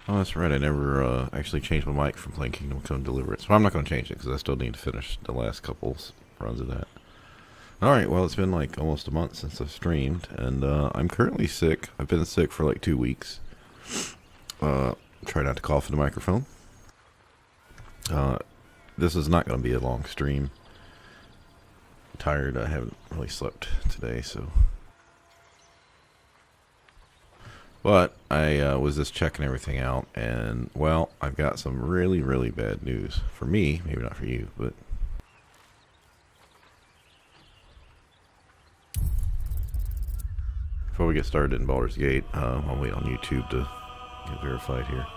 Oh, that's right. I never actually changed my mic from playing Kingdom Come Deliverance. Well, I'm not going to change it because I still need to finish the last couple runs of that. Alright, well, it's been like almost a month since I've streamed, and I'm currently sick. I've been sick for like 2 weeks. Try not to cough in the microphone. This is not going to be a long stream. I'm tired. I haven't really slept today, so. But I was just checking everything out, and, well, I've got some really, really bad news. For me, maybe not for you, but... Before we get started in Baldur's Gate, I'll wait on YouTube to get verified here.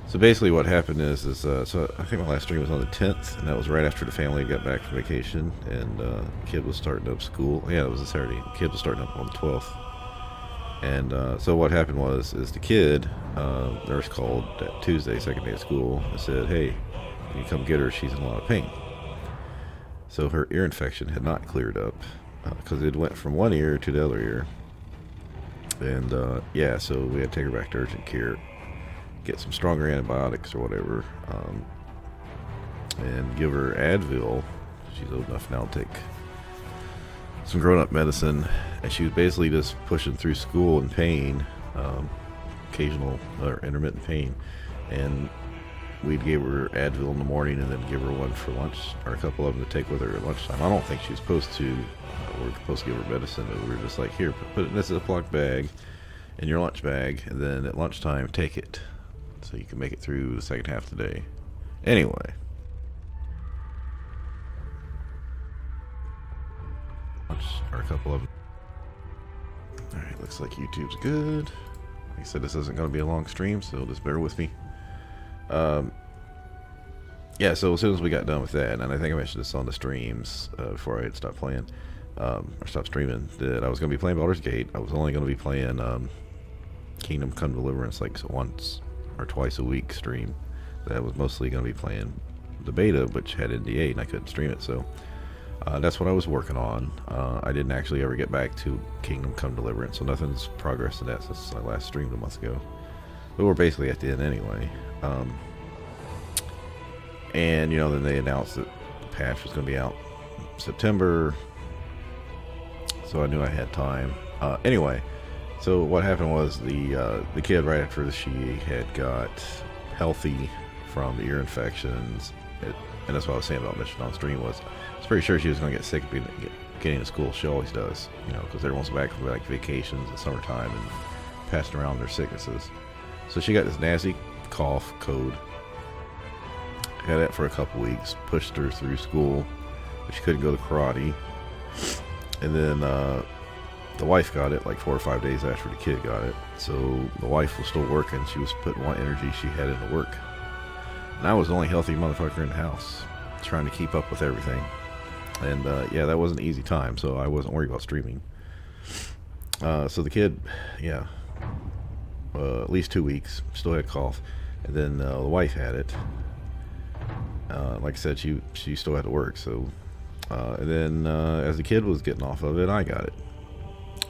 So basically what happened is so I think my last stream was on the 10th, and that was right after the family got back from vacation, and the kid was starting up school. Yeah, it was a Saturday. The kid was starting up on the 12th. And so what happened is the kid, nurse called that Tuesday, second day of school, and said, hey, can you come get her? She's in a lot of pain. So her ear infection had not cleared up, because it went from one ear to the other ear. And yeah, so we had to take her back to urgent care, get some stronger antibiotics or whatever, and give her Advil. She's old enough now to take some grown-up medicine, and she was basically just pushing through school in pain, occasional or intermittent pain, and we'd give her Advil in the morning and then give her one for lunch, or a couple of them to take with her at lunchtime. I don't think she was supposed to. We're supposed to give her medicine, but we were just like, here, put it in this Ziploc bag, in your lunch bag, and then at lunchtime, take it, so you can make it through the second half of the day. Anyway. Or a couple of them. Alright, looks like YouTube's good. Like I said, this isn't going to be a long stream, so just bear with me. Yeah, so as soon as we got done with that, and I think I mentioned this on the streams before I had stopped playing, or stopped streaming, that I was going to be playing Baldur's Gate. I was only going to be playing Kingdom Come Deliverance like once or twice a week stream. That was mostly going to be playing the beta, which had NDA, and I couldn't stream it, so that's what I was working on. I didn't actually ever get back to Kingdom Come Deliverance, so nothing's progressed in that since I last streamed a month ago. But we're basically at the end anyway. And, you know, then they announced that the patch was going to be out in September, so I knew I had time. Anyway, so what happened was the kid, right after she had got healthy from the ear infections, and that's what I was saying about mission on stream, was I was pretty sure she was going to get sick of getting to school. She always does, you know, because everyone's back from like vacations in summertime and passing around their sicknesses. So she got this nasty cough, cold. Had that for a couple weeks, pushed her through school, but she couldn't go to karate. And then the wife got it like 4 or 5 days after the kid got it. So the wife was still working. She was putting what energy she had into work. And I was the only healthy motherfucker in the house, trying to keep up with everything. And yeah, that wasn't an easy time, so I wasn't worried about streaming. So the kid, yeah, at least 2 weeks, still had a cough. And then the wife had it. Like I said, she still had to work, so and then as the kid was getting off of it, I got it.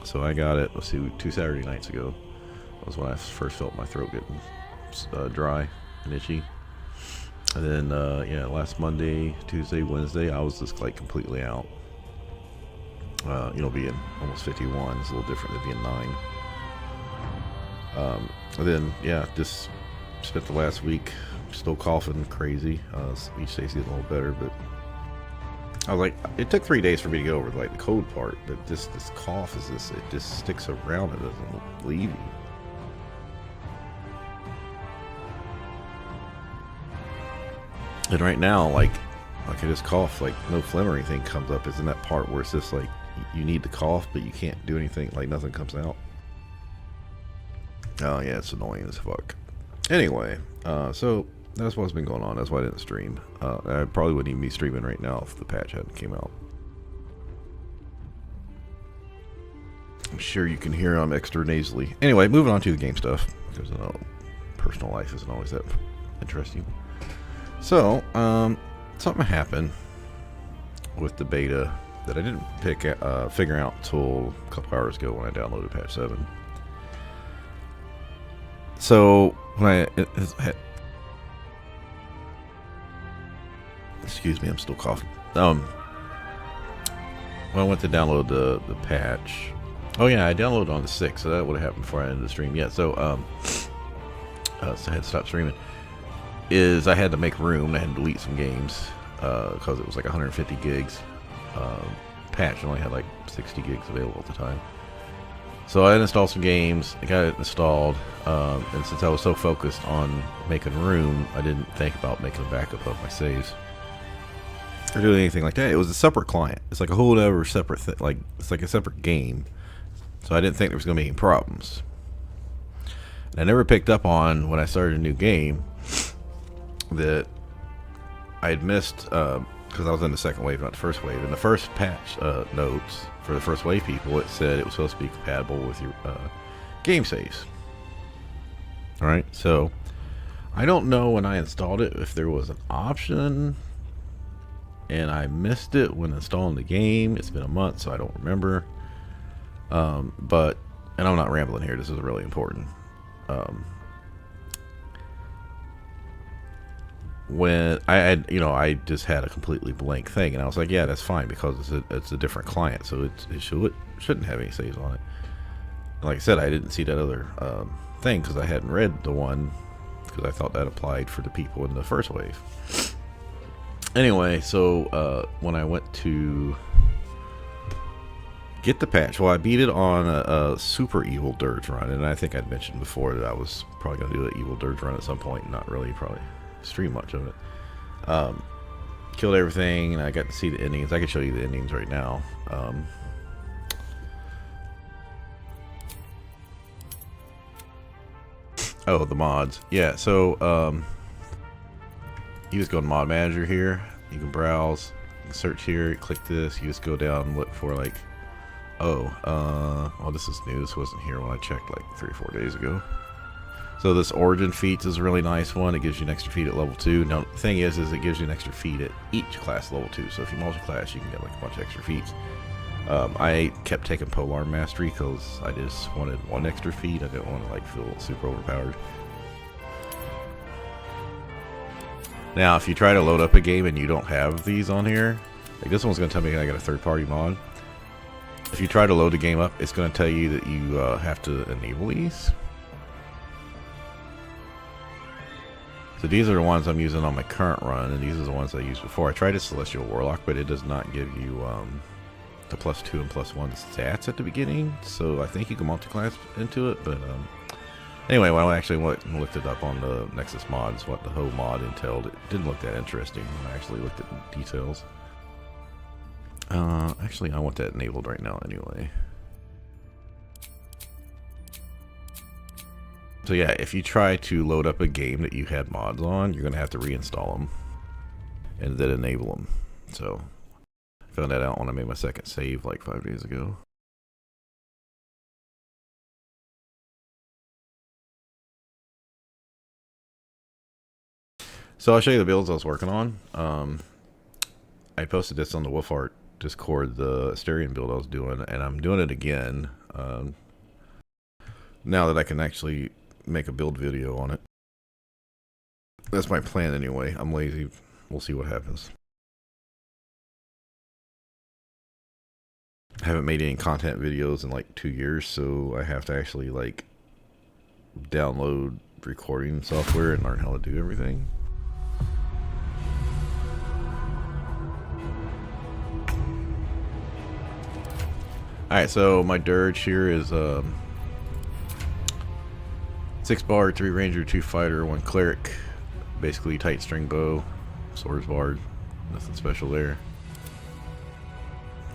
So I got it, let's see, 2 Saturday nights ago. That was when I first felt my throat getting dry and itchy. And then yeah, last Monday, Tuesday, Wednesday, I was just like completely out. You know, being almost 51 is a little different than being 9. And then yeah, just spent the last week still coughing crazy. Each day's getting a little better, but I was like, it took 3 days for me to get over like the cold part, but this cough is it just sticks around, it doesn't leave you. And right now, like I just cough, like no phlegm or anything comes up. It's in that part where it's just like you need to cough, but you can't do anything, like nothing comes out. Oh yeah, it's annoying as fuck. Anyway, so that's what's been going on. That's why I didn't stream. I probably wouldn't even be streaming right now if the patch hadn't came out. I'm sure you can hear I'm extra nasally. Anyway, moving on to the game stuff, because personal life isn't always that interesting. So, something happened with the beta that I didn't figure out until a couple hours ago when I downloaded patch 7. So when excuse me, I'm still coughing. When I went to download the patch, oh yeah, I downloaded on the 6th, so that would have happened before I ended the stream. Yeah, so so I had to stop streaming. I had to make room. I had to delete some games because it was like 150 gigs. Patch only had like 60 gigs available at the time. So I installed some games. I got it installed, and since I was so focused on making room, I didn't think about making a backup of my saves or doing anything like that. It was a separate client. It's like a whole other separate thing. Like it's like a separate game. So I didn't think there was going to be any problems. And I never picked up on when I started a new game that I had missed because I was in the second wave, not the first wave. In the first patch notes for the first wave people, it said it was supposed to be compatible with your game saves. All right, so I don't know when I installed it if there was an option and I missed it when installing the game. It's been a month, so I don't remember. But, and I'm not rambling here, this is really important. When I had, I just had a completely blank thing, and I was like, yeah, that's fine because it's a different client, so it shouldn't have any saves on it. And like I said, I didn't see that other thing because I hadn't read the one because I thought that applied for the people in the first wave. Anyway, so when I went to get the patch, well, I beat it on a super evil dirge run, and I think I'd mentioned before that I was probably going to do an evil dirge run at some point, not really probably stream much of it. Killed everything, and I got to see the endings. I can show you the endings right now. Oh, the mods. Yeah, so you just go to mod manager here. You can browse, you can search here, click this. You just go down and look for like, well, this is new. This wasn't here when I checked like 3 or 4 days ago. So this origin feats is a really nice one. It gives you an extra feat at level 2. Now the thing is it gives you an extra feat at each class level 2. So if you multi-class, you can get like a bunch of extra feats. I kept taking Polearm Mastery because I just wanted one extra feat. I didn't want to like feel super overpowered. Now, if you try to load up a game and you don't have these on here, like this one's going to tell me I got a third-party mod. If you try to load the game up, it's going to tell you that you have to enable these. So these are the ones I'm using on my current run, and these are the ones I used before. I tried a Celestial Warlock, but it does not give you the +2 and +1 stats at the beginning. So I think you can multi-class into it, but anyway, when I actually went and looked it up on the Nexus mods, what the whole mod entailed, it didn't look that interesting when I actually looked at the details. Actually, I want that enabled right now anyway. So yeah, if you try to load up a game that you had mods on, you're going to have to reinstall them and then enable them. So I found that out when I made my second save like 5 days ago. So I'll show you the builds I was working on. I posted this on the Wolfart Discord, the Asterion build I was doing, and I'm doing it again now that I can actually make a build video on it. That's my plan anyway. I'm lazy. We'll see what happens. I haven't made any content videos in like 2 years, so I have to actually like download recording software and learn how to do everything. Alright, so my dirge here is 6 bard, 3 ranger, 2 fighter, 1 cleric. Basically tight string bow, swords bard, nothing special there.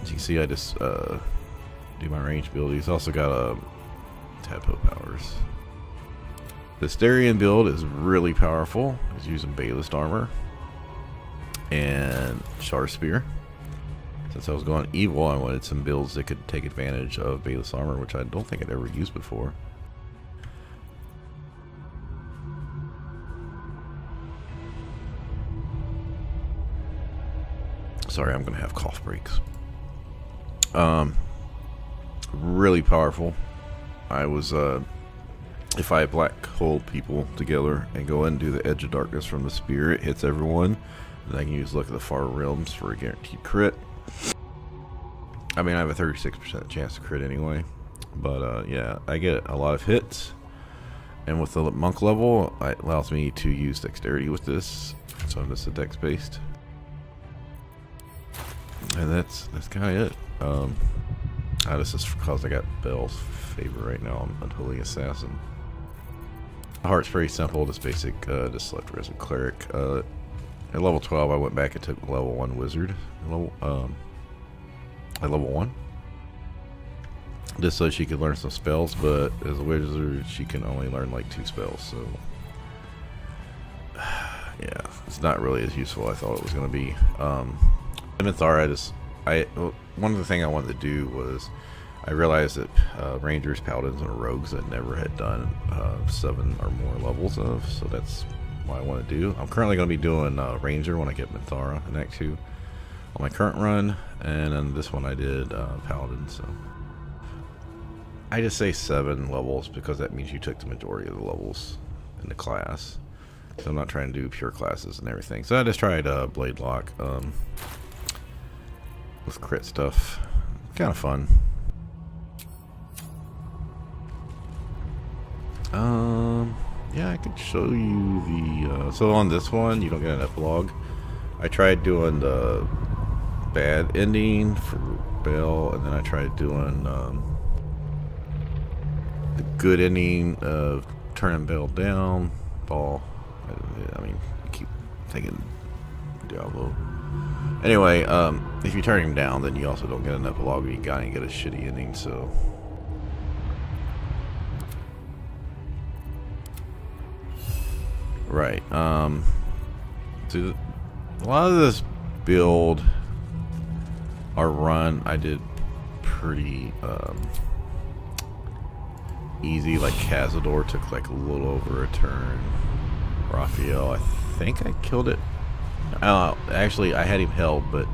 As you can see, I just do my range build. He's also got tadpole powers. The Asterion build is really powerful. He's using Balist armor and Char Spear. Since I was going evil, I wanted some builds that could take advantage of Balist armor, which I don't think I'd ever used before. Sorry, I'm going to have cough breaks. Really powerful. I was if I black hole people together and go and do the Edge of Darkness from the spear, it hits everyone. And I can use Look at the Far Realms for a guaranteed crit. I mean, I have a 36% chance to crit anyway. But yeah, I get a lot of hits. And with the monk level, it allows me to use dexterity with this. So I'm just a dex based. And that's kind of it. This is because I got Belle's favor right now. I'm Unholy Assassin. The heart's pretty simple, just basic, just select Resident Cleric. At level 12, I went back and took level 1 Wizard. At level 1. Just so she could learn some spells, but as a wizard, she can only learn like 2 spells, so... yeah, it's not really as useful as I thought it was going to be. Minthara, one of the things I wanted to do was, I realized that Rangers, Paladins, and Rogues I never had done 7 or more levels of, so that's what I want to do. I'm currently going to be doing Ranger when I get Minthara in Act 2 on my current run, and then this one I did Paladin, so... I just say 7 levels because that means you took the majority of the levels in the class. So I'm not trying to do pure classes and everything. So I just tried Blade Lock with crit stuff. Kind of fun. Yeah, I could show you the... so on this one, you don't get an epilogue. I tried doing the bad ending for Bale, and then I tried doing... the good ending of turning Bale down. Ball. I mean, you keep thinking Diablo. Anyway, if you turn him down, then you also don't get an epilogue. You gotta get a shitty ending, so. Right. So a lot of this build or run I did pretty easy. Like Cazador took like a little over a turn. Raphael, I think I killed it. Actually, I had him held, but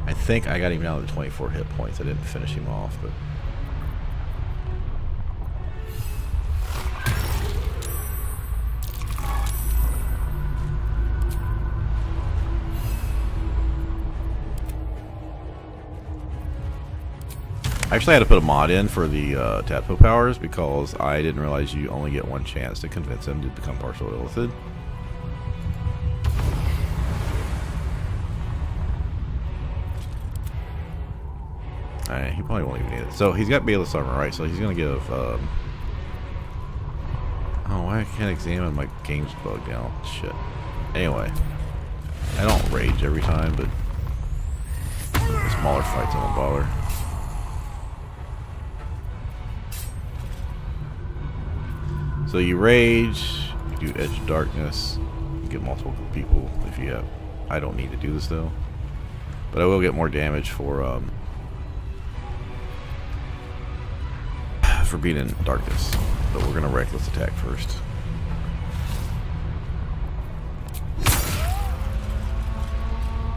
I think I got him down to 24 hit points. I didn't finish him off, but. I actually had to put a mod in for the Tadpole powers because I didn't realize you only get one chance to convince him to become partial illithid. He probably won't even need it. So he's got Bayless armor, right? So he's gonna give. Oh, I can't examine my game's bugged out. Shit. Anyway, I don't rage every time, but the smaller fights I don't bother. So you rage, you do Edge of Darkness, you get multiple people if you have. I don't need to do this though, but I will get more damage for being in darkness. But we're gonna reckless attack first.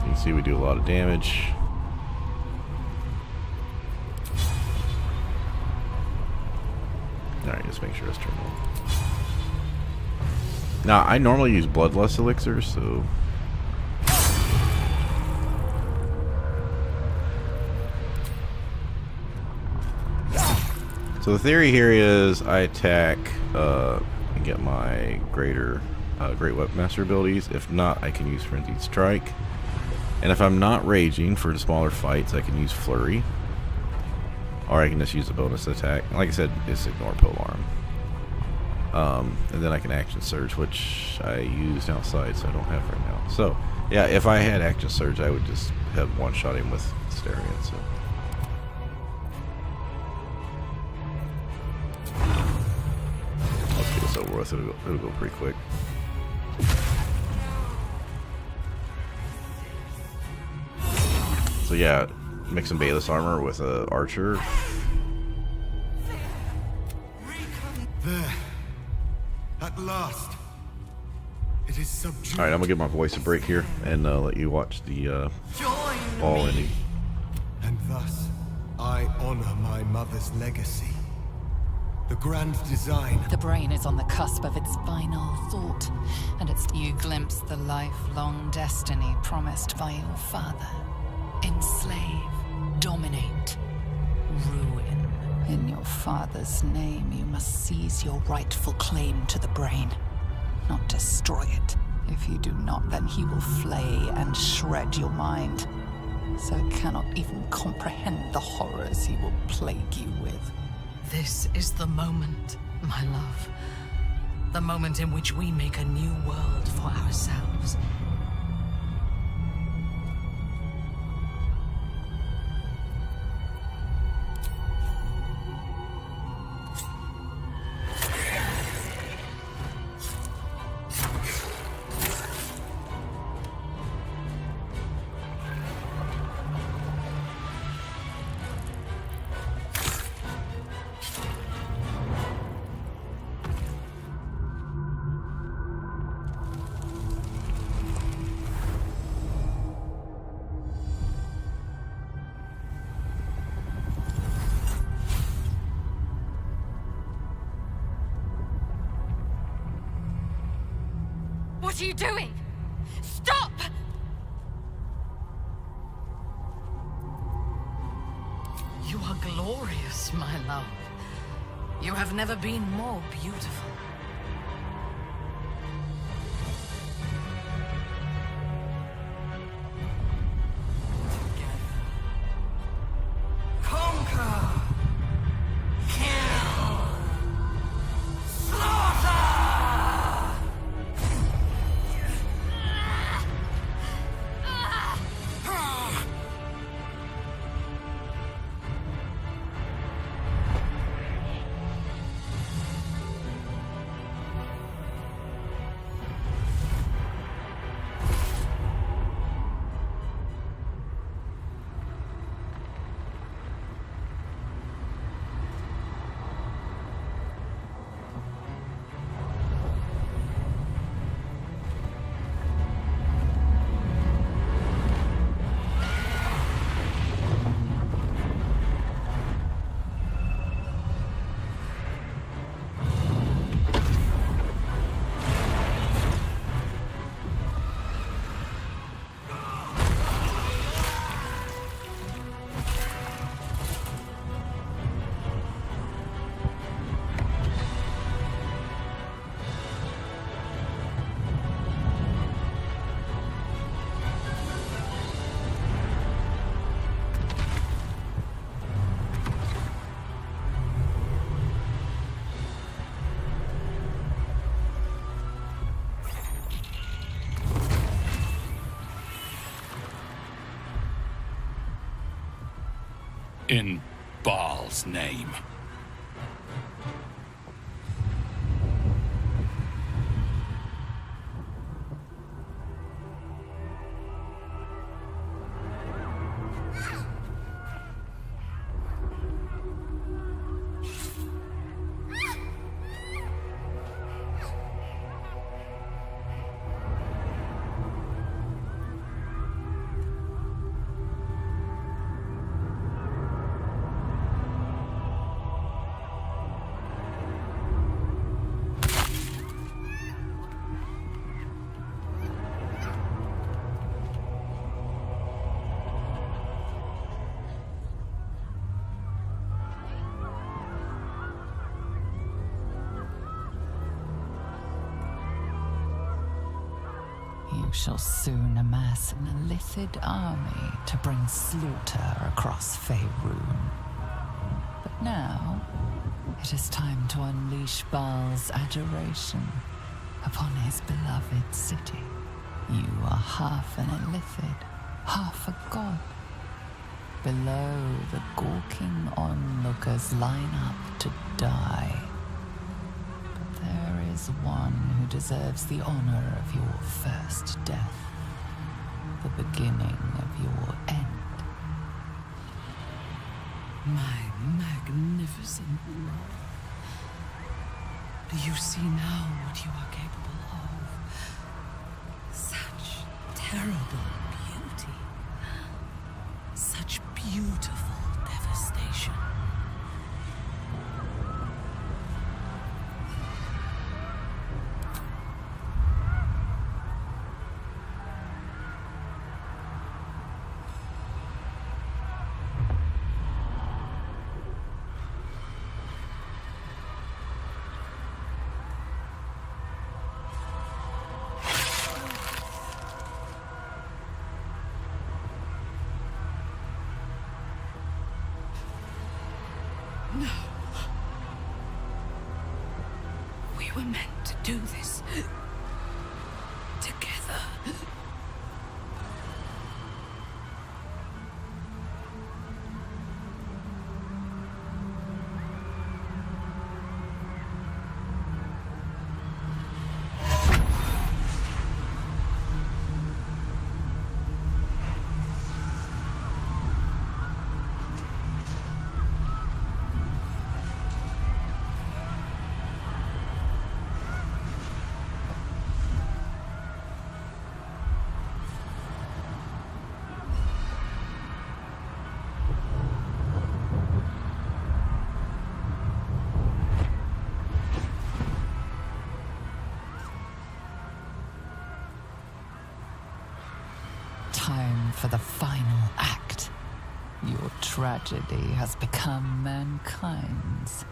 You can see we do a lot of damage. Alright, just make sure it's turned on. Now, I normally use Bloodlust elixirs, so... So the theory here is I attack and get my Great Weapon Master abilities. If not, I can use Frenzied Strike. And if I'm not raging for the smaller fights, I can use Flurry. Or I can just use a bonus attack. Like I said, just ignore Polearm. And then I can Action Surge, which I used outside, so I don't have right now. So, yeah, if I had Action Surge, I would just have one-shot him with Starion, so... Let's get this over with. It'll go pretty quick. So, yeah, mix some Bayless armor with a Archer. There. At last. It is subdued. Alright, I'm gonna give my voice a break here and let you watch the ball ending. And thus, I honor my mother's legacy. The grand design. The brain is on the cusp of its final thought, and you glimpse the lifelong destiny promised by your father. Enslave, dominate, ruin. In your father's name, you must seize your rightful claim to the brain, not destroy it. If you do not, then he will flay and shred your mind, so it cannot even comprehend the horrors he will plague you with. This is the moment, my love. The moment in which we make a new world for ourselves. What are you doing? Stop! You are glorious, my love. You have never been more beautiful. In Bhaal's name. You shall soon amass an illithid army to bring slaughter across Faerun. But now, it is time to unleash Bhaal's adoration upon his beloved city. You are half an illithid, half a god. Below, the gawking onlookers line up to die. But there is one who deserves the honor of your first death, the beginning of your end. My magnificent love. Do you see now what you are capable of? Such terrible beauty. Such beautiful devastation. We're meant to do this together. Time for the final act. Your tragedy has become mankind's.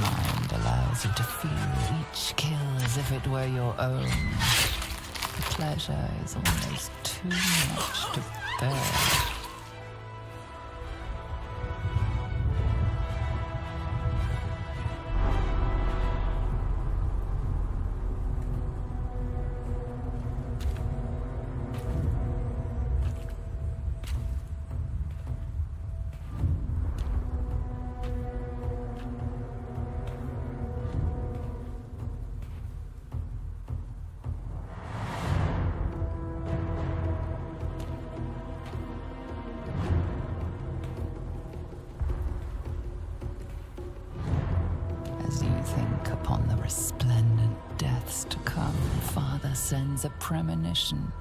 Mind allows you to feel each kill as if it were your own. The pleasure is almost too much to bear. As you think upon the resplendent deaths to come, Father sends a premonition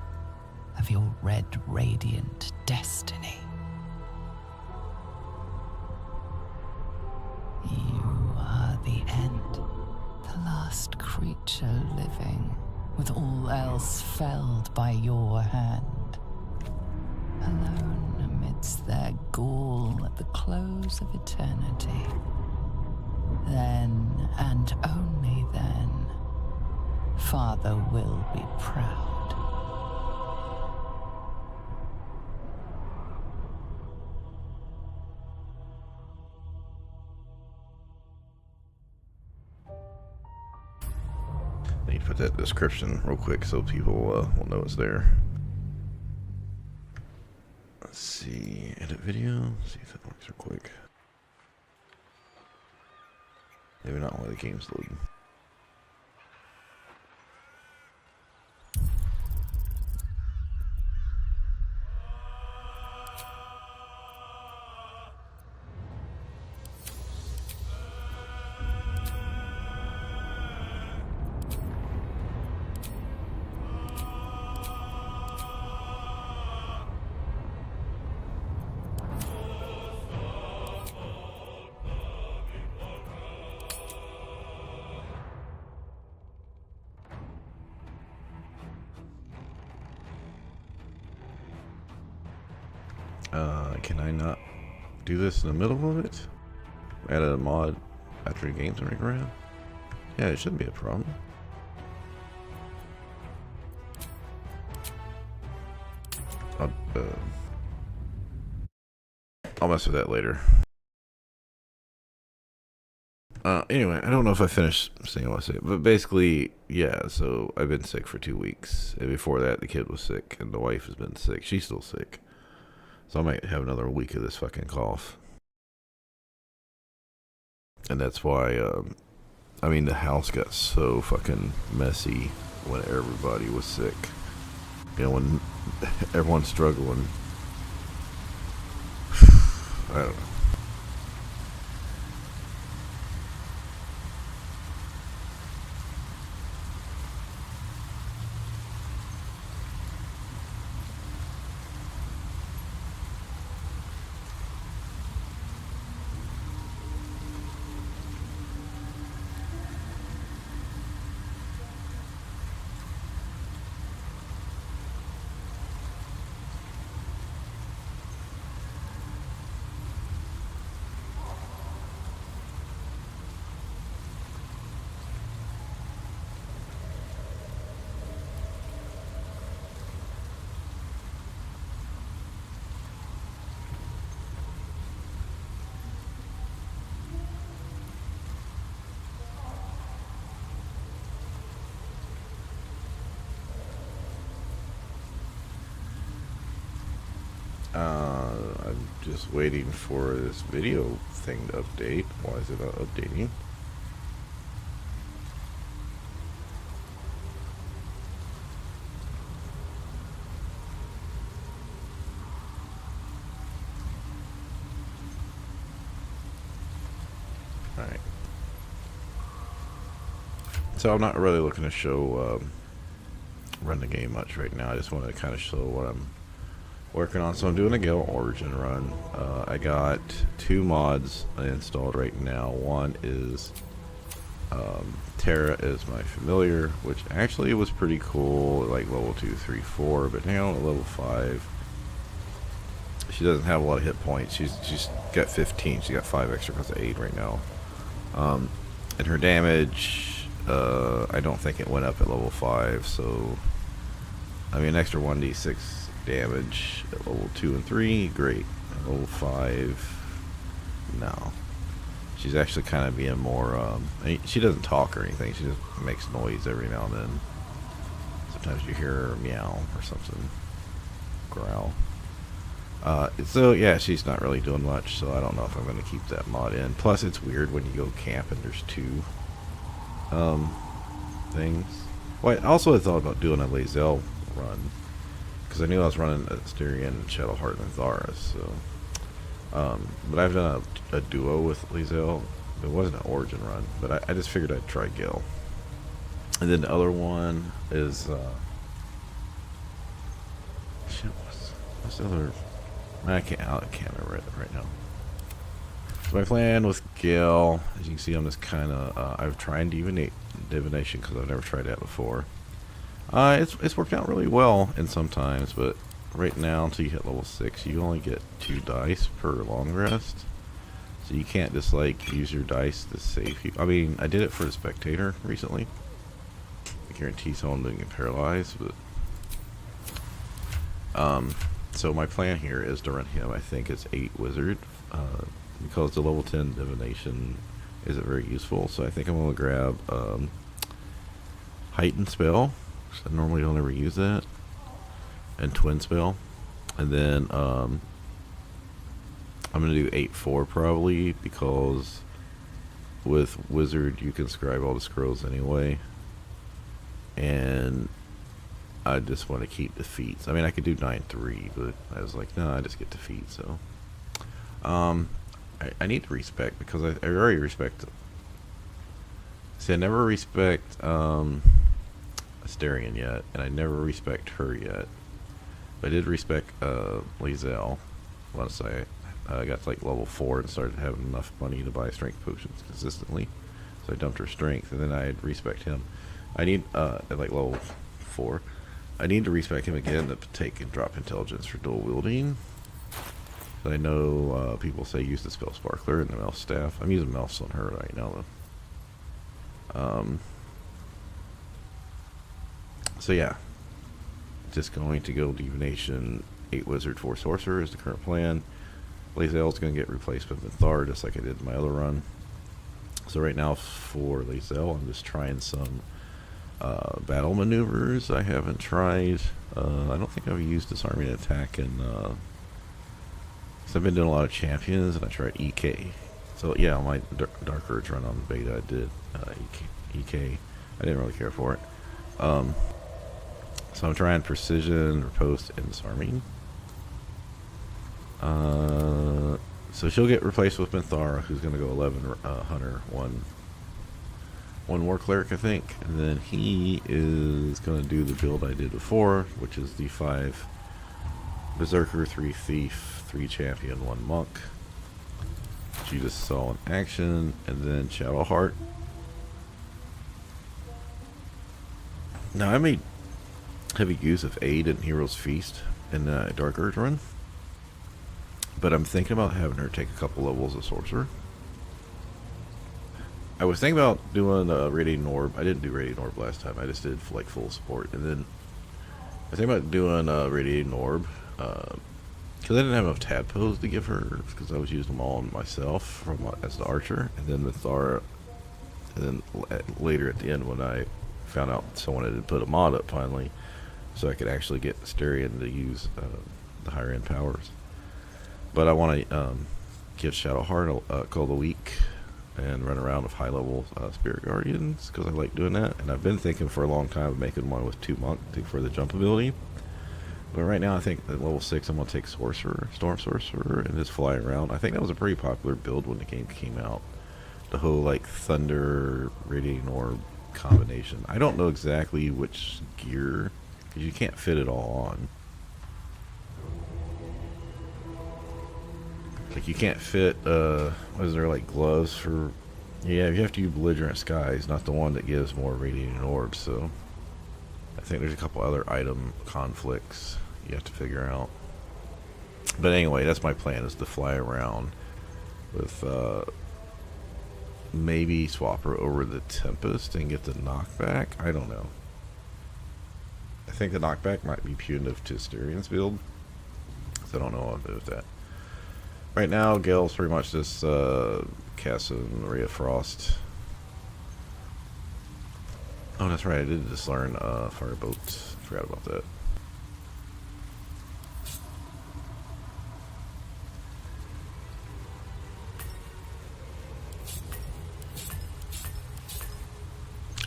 of your red radiant destiny. You are the end, the last creature living, with all else felled by your hand. Alone amidst their gall at the close of eternity. Then, and only then, Father will be proud. I need to put that in the description real quick so people will know it's there. Let's see, edit video. Let's see if that works real quick. Maybe not while the game's loading. Can I not do this in the middle of it? Add a mod after the game's running around? Yeah, it shouldn't be a problem. I'll mess with that later. Anyway, I don't know if I finished saying what I say, but basically, yeah, so I've been sick for 2 weeks. And before that, the kid was sick, and the wife has been sick. She's still sick. So I might have another week of this fucking cough. And that's why, I mean, the house got so fucking messy when everybody was sick. You know, when everyone's struggling. I don't know. I'm just waiting for this video thing to update. Why is it not updating? Alright. So I'm not really looking to show run the game much right now. I just want to kind of show what I'm working on. So I'm doing a Gale Origin run. I got 2 mods installed right now. One is Terra is my familiar, which actually was pretty cool, like level 2, 3, 4, but now at level 5 she doesn't have a lot of hit points. She's got 15. She got 5 extra because of 8 right now. And her damage, I don't think it went up at level 5, so I mean, an extra 1d6 damage at level 2 and 3, great. At level 5, no. She's actually kind of being more, I mean, she doesn't talk or anything, she just makes noise every now and then. Sometimes you hear her meow or something, growl. So yeah, she's not really doing much, so I don't know if I'm going to keep that mod in. Plus it's weird when you go camp and there's 2 things. Well, I also had thought about doing a Lae'zel run, because I knew I was running Asterion, Shadowheart, and Tharas, so but I've done a duo with Lae'zel. It wasn't an Origin run, but I just figured I'd try Gale. And then the other one is shit, what's the other? I can't remember it right now. So my plan with Gale, as you can see, I'm just kind of I've tried divination because I've never tried that before. It's worked out really well in sometimes, but right now until you hit level 6, you only get 2 dice per long rest, so you can't just like use your dice to save you. I mean, I did it for the spectator recently. I guarantee someone didn't get paralyzed, but so my plan here is to run him. I think it's 8 wizard, because the level 10 divination isn't very useful, so I think I'm going to grab heightened spell. I normally don't ever use that, and twin spell, and then I'm going to do 8-4 probably, because with wizard you can scribe all the scrolls anyway, and I just want to keep the feats. I mean, I could do 9-3, but I was like, no, I just get defeat. So I need to respect, because I already respect. See, I never respect Asterion yet, and I never respect her yet. But I did respect Lae'zel once I got to like level 4 and started having enough money to buy strength potions consistently. So I dumped her strength, and then I'd respect him. I need at like level 4. I need to respect him again to take and drop intelligence for dual wielding. But I know people say use the spell sparkler and the Melf staff. I'm using Melfs on her right now though. So yeah, just going to go divination, 8 wizard, 4 sorcerer is the current plan. Lae'zel is going to get replaced with Minthar, just like I did in my other run. So right now for Lae'zel, I'm just trying some battle maneuvers I haven't tried. I don't think I've used disarming attack in, cause I've been doing a lot of champions, and I tried EK So yeah, on my Dark Urge run on beta, I did EK. I didn't really care for it. So I'm trying precision, riposte, and disarming. So she'll get replaced with Minthara, who's going to go 11 Hunter, one War Cleric, I think. And then he is going to do the build I did before, which is the 5 Berserker, 3 Thief, 3 Champion, 1 Monk. Which you just saw in action. And then Shadowheart. Now I made heavy use of Aid and Hero's Feast in the Dark Urge run. But I'm thinking about having her take a couple levels of Sorcerer. I was thinking about doing Radiating Orb. I didn't do Radiating Orb last time. I just did like full support. And then I was thinking about doing Radiating Orb. Because I didn't have enough tadpoles to give her. Because I was using them all on myself as the archer. And then with Thara. And then later at the end when I found out someone had put a mod up finally. So I could actually get Asterion to use the higher end powers. But I want to give Shadowheart a Call of the Week and run around with high level Spirit Guardians because I like doing that. And I've been thinking for a long time of making one with 2 Monk for the jump ability. But right now I think at level 6 I'm going to take Sorcerer, Storm Sorcerer, and just fly around. I think that was a pretty popular build when the game came out. The whole like Thunder, Radiating Orb combination. I don't know exactly which gear because you can't fit it all on. Like you can't fit, what is there, like gloves for, yeah, you have to use Belligerent Skies, not the one that gives more Radiating Orbs, so I think there's a couple other item conflicts you have to figure out. But anyway, that's my plan, is to fly around with, maybe swap her over the Tempest and get the knockback, I don't know. I think the knockback might be punitive to Asterian's build, so I don't know what I'll do with that. Right now, Gale's pretty much just casting Ray of Frost. Oh, that's right. I did just learn Firebolt. Forgot about that.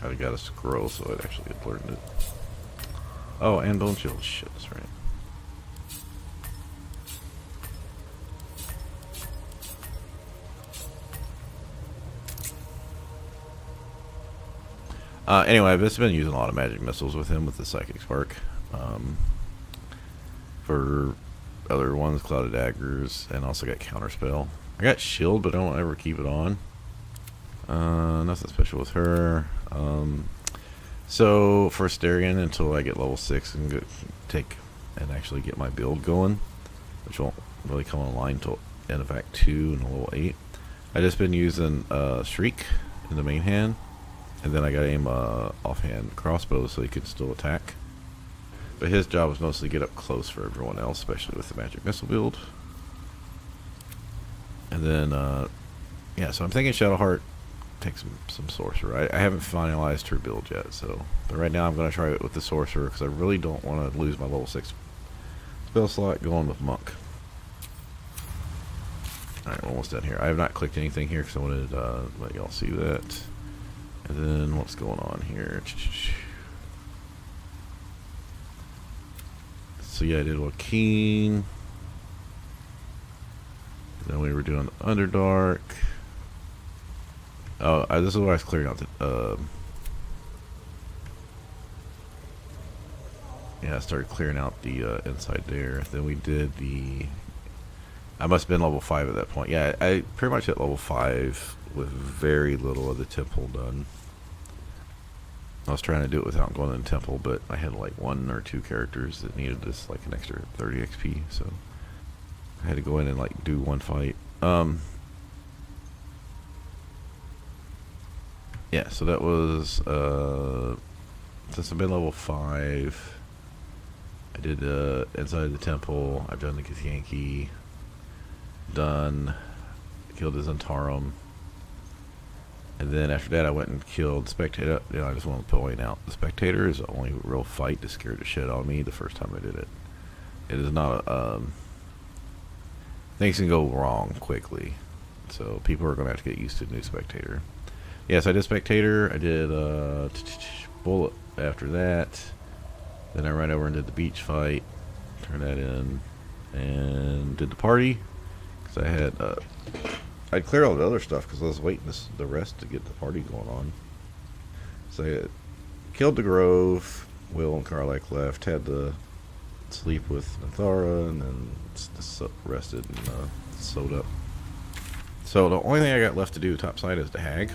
I got a scroll, so I'd actually had learned it. Oh, and Bone Shield. Shit, that's right. Anyway, I've just been using a lot of magic missiles with him with the Psychic Spark. For other ones, Clouded Daggers, and also got Counterspell. I got Shield, but I don't ever keep it on. Nothing special with her. So for Asterion, until I get level 6 and actually get my build going, which won't really come online until end of Act 2 and level 8. I just been using Shriek in the main hand. And then I got aim offhand crossbow so he can still attack. But his job was mostly get up close for everyone else, especially with the magic missile build. And then, yeah, so I'm thinking Shadowheart takes some sorcerer. I haven't finalized her build yet, so. But right now I'm going to try it with the sorcerer because I really don't want to lose my level 6 spell slot going with Monk. Alright, we're almost done here. I have not clicked anything here because I wanted to let y'all see that. And then what's going on here? So yeah, I did Joaquin. Then we were doing the Underdark. Oh, this is where I was clearing out the. Yeah, I started clearing out the inside there. Then we did the. I must have been level 5 at that point. Yeah, I pretty much hit level 5 with very little of the temple done. I was trying to do it without going to the temple, but I had like 1 or 2 characters that needed just like an extra 30 XP, so I had to go in and like do one fight. Yeah, so that was since I've been level 5, I did inside the temple. I've done the Githyanki, killed the Zentarum. And then after that, I went and killed Spectator. You know, I just want to point out the Spectator is the only real fight that scared the shit out of me the first time I did it. It is not a. Things can go wrong quickly. So people are going to have to get used to the new spectator. Yes, I did spectator. I did bullet after that. Then I ran over and did the beach fight. Turned that in. And did the party. Because I had... I'd clear all the other stuff because I was waiting the rest to get the party going on. So I had killed the Grove. Will and Karlak left. Had to sleep with Nathara. And then rested and sewed up. So the only thing I got left to do topside is the Hag.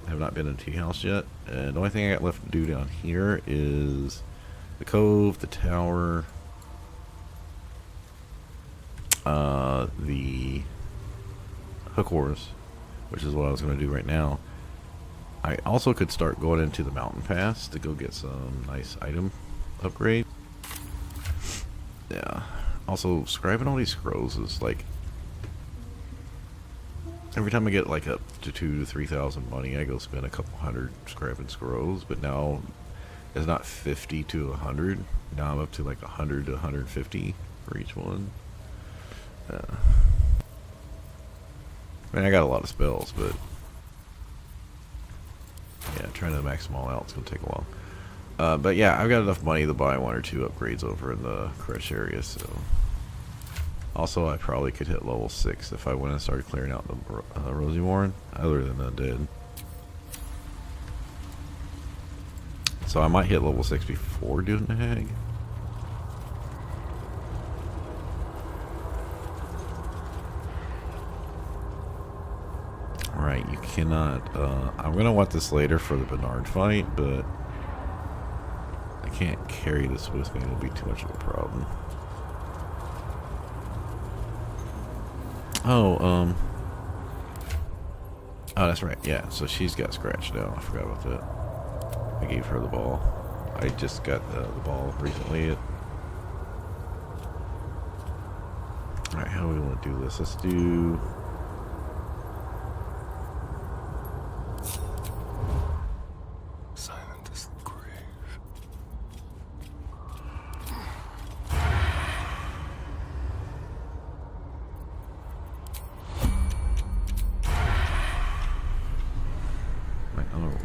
I have not been in Tea House yet. And the only thing I got left to do down here is the Cove, the Tower, the Hook Wars, which is what I was going to do right now. I also could start going into the Mountain Pass to go get some nice item upgrade. Yeah. Also, scribing all these scrolls is like... Every time I get like up to 2,000 to 3,000 money, I go spend a couple hundred scribing scrolls. But now it's not 50 to 100. Now I'm up to like 100 to 150 for each one. I mean, I got a lot of spells, but yeah, trying to max them all out is gonna take a while. But yeah, I've got enough money to buy 1 or 2 upgrades over in the Crush area. So. Also, I probably could hit level 6 if I went and started clearing out the Rosy Warren, other than Undead. So I might hit level 6 before doing the Hag. Alright, you cannot... I'm going to want this later for the Bernard fight, but... I can't carry this with me, it'll be too much of a problem. Oh, that's right. Yeah, so she's got scratched now. I forgot about that. I gave her the ball. I just got the ball recently. Alright, how do we want to do this? Let's do... Silent as the grave.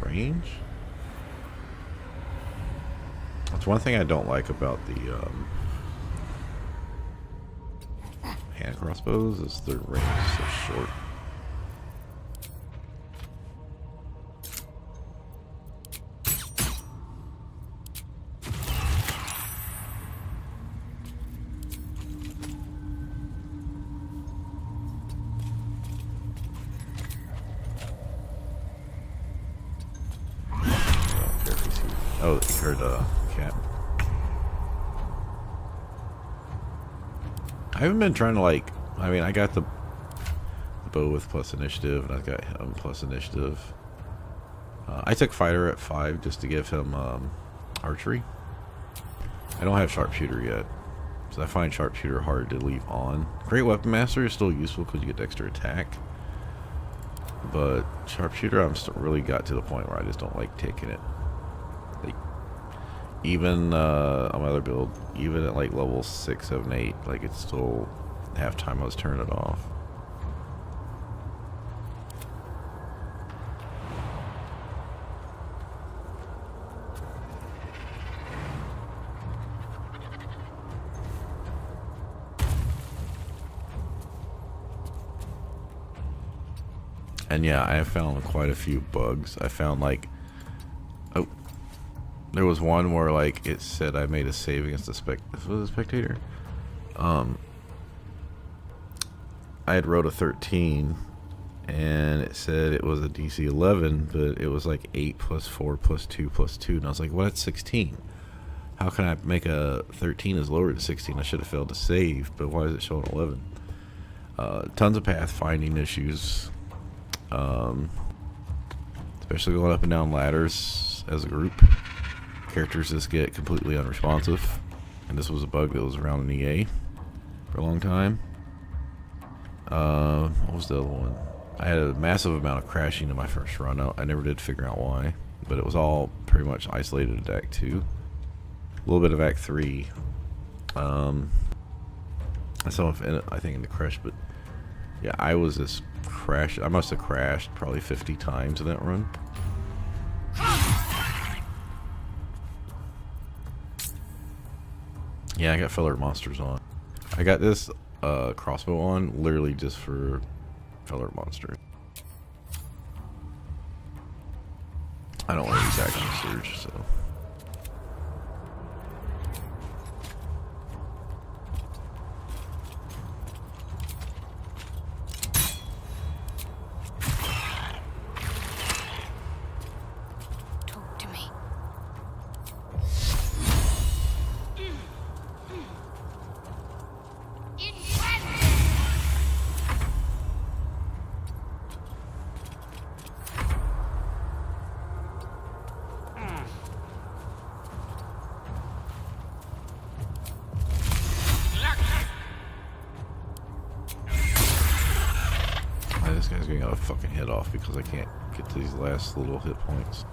Range? That's one thing I don't like about the hand crossbows is their range is so short. Oh, you heard cat. I haven't been trying to like... I mean, I got the bow with plus initiative, and I've got him plus initiative. I took fighter at 5 just to give him archery. I don't have sharpshooter yet, so I find sharpshooter hard to leave on. Great weapon master is still useful because you get extra attack. But sharpshooter, I'm still really got to the point where I just don't like taking it. Like, even on my other build, even at like level 6, 7, 8, like it's still half time I was turning it off. And yeah, I have found quite a few bugs. I found like, oh, there was one where like it said I made a save against the spectator. I had rolled a 13, and it said it was a DC 11, but it was like 8 plus 4 plus 2 plus 2, and I was like, well, that's 16. How can I make a 13 is lower than 16? I should have failed to save, but why is it showing 11? Tons of pathfinding issues. Especially going up and down ladders as a group. Characters just get completely unresponsive, and this was a bug that was around in EA for a long time. What was the other one? I had a massive amount of crashing in my first run. I never did figure out why, but it was all pretty much isolated to Act 2. A little bit of Act 3. Some of it, I think, in the crash, but yeah, I was just crashed. I must have crashed probably 50 times in that run. Yeah, I got feller monsters on. I got this crossbow on literally just for feller monsters. I don't want to use action surge, so. Talk to me. This guy's getting a fucking head off because I can't get to these last little hit points.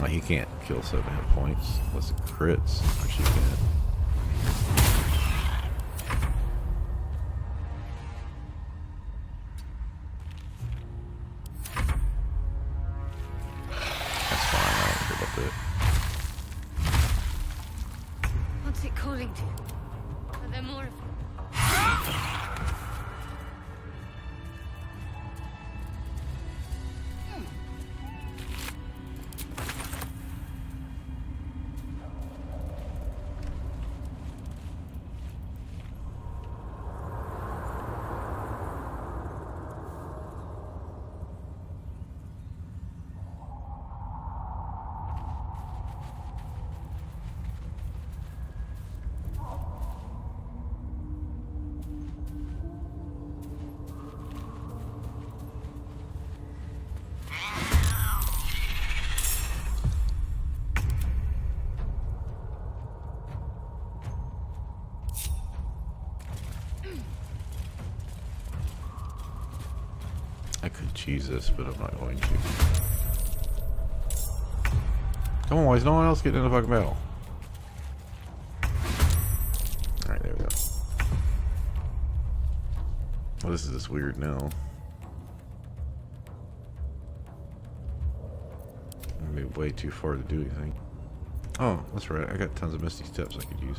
He can't kill 7 hit points unless it crits. Actually, he can't. That's fine. I don't care about that. What's it calling to? Are there more of them? I could cheese this, but I'm not going to. Come on, why is no one else getting in the fucking battle? Alright, there we go. Well, this is just weird now. I'm gonna be way too far to do anything. Oh, that's right. I got tons of misty steps I could use.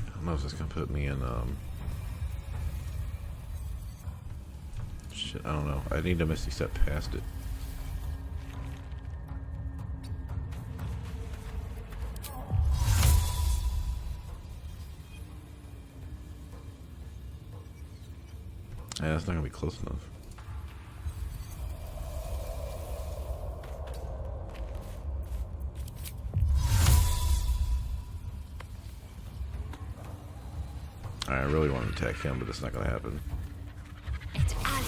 I don't know if it's gonna put me in, shit, I don't know. I need a misty step past it. Yeah, that's not gonna be close enough. I really want to attack him, but it's not gonna happen. It's Ali.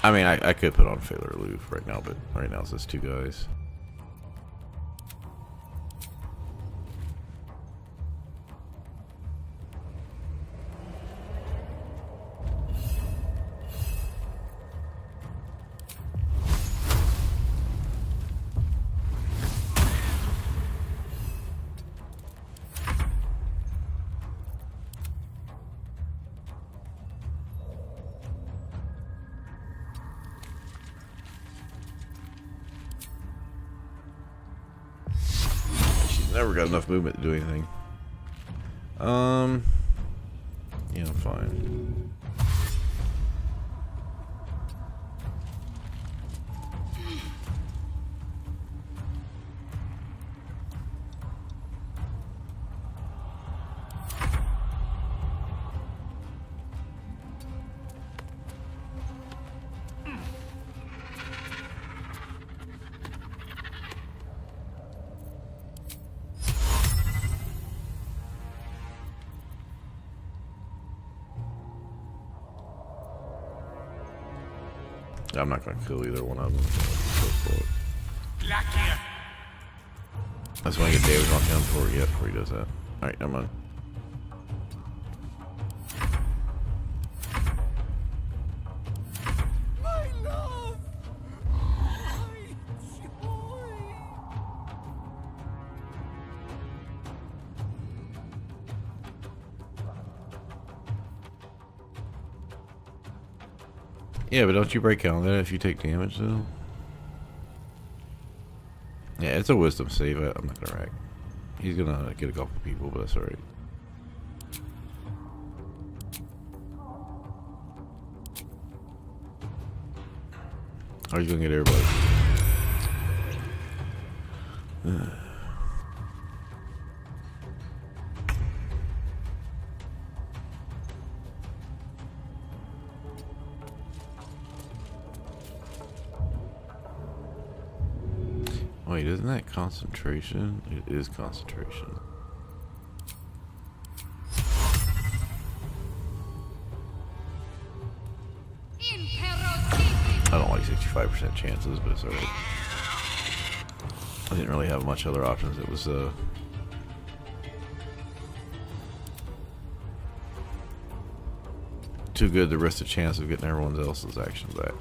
I mean, I could put on Failure Aloof right now, but right now it's just 2 guys. Never got enough movement to do anything. Yeah, I'm fine. I'm not going to kill either one of them. So I just want to get damage on him before he does that. Alright, never mind. My love! My joy! Yeah, but don't you break out on that if you take damage though? Yeah, it's a wisdom save. I'm not gonna rack. He's gonna get a couple people, but that's alright. How are you gonna get everybody? Wait, isn't that concentration? It is concentration. I don't like 65% chances, but it's alright. I didn't really have much other options. It was too good to risk the chance of getting everyone else's actions back.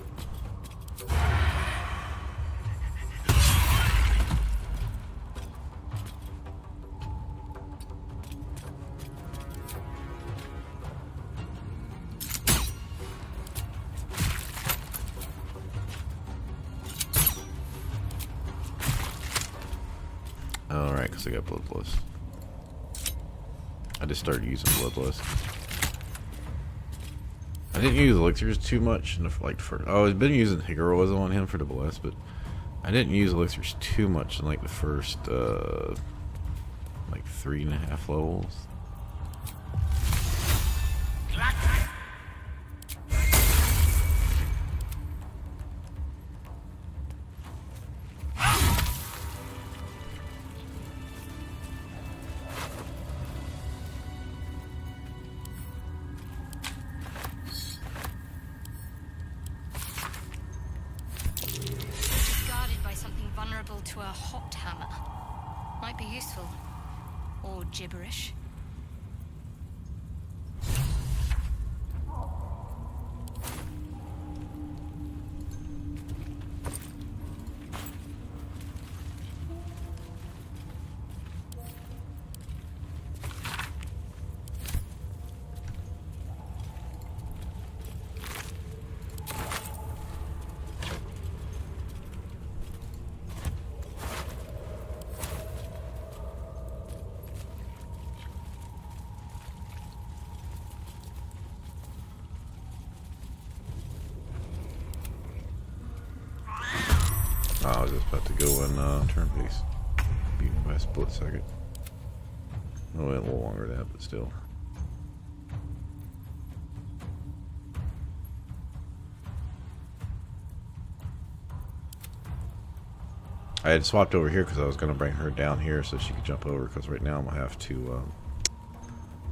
Alright, because I got Bloodlust. I just started using Bloodlust. I didn't use elixirs too much in the, like, I've been using heroism on him for the bless, but I didn't use elixirs too much in like the first like 3.5 levels. To a hot hammer. Might be useful. Or gibberish. I was just about to go in turn pace. Beat him by a split second. Oh, wait a little longer than that, but still. I had swapped over here because I was going to bring her down here so she could jump over, because right now I'm going to have to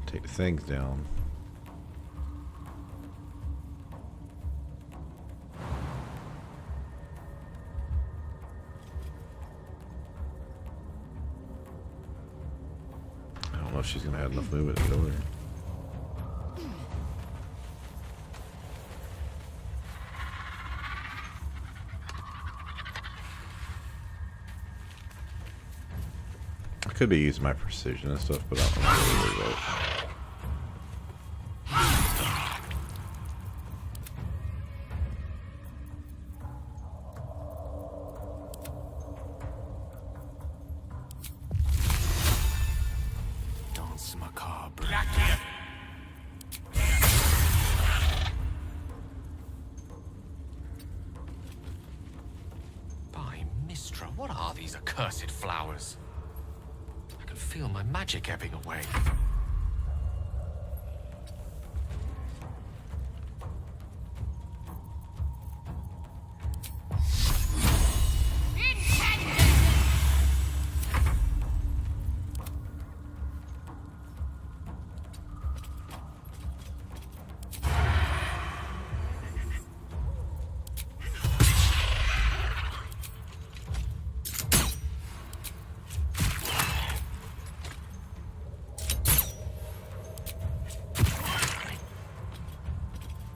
take the things down. I don't know if she's going to have enough movement to get over there. I could be using my precision and stuff, but I'm not really worried about it. Dance macabre. By Mistra, what are these accursed flowers? I can feel my magic ebbing away.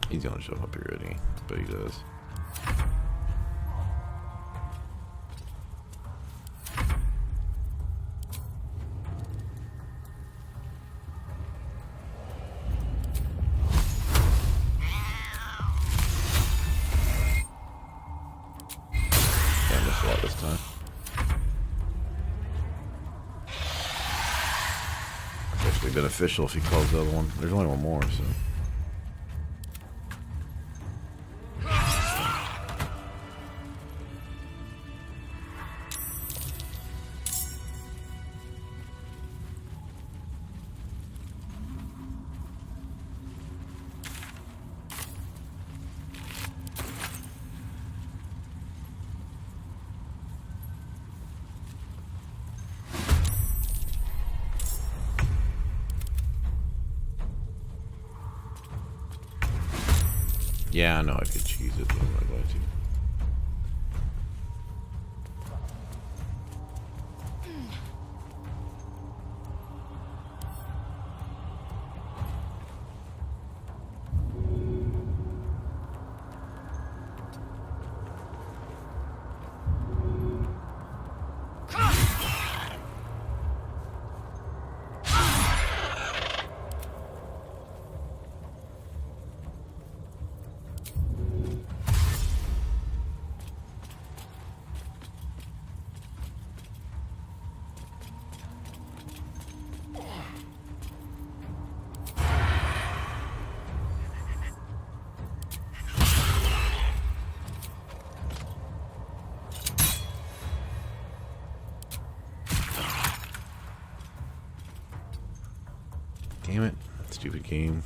He's gonna show up here, isn't he? But he does. Yeah, I missed a lot this time. It's actually beneficial if he calls the other one. There's only one more, so. Yeah, I know I could cheese it, but I'm not going to. Damn it. Stupid game.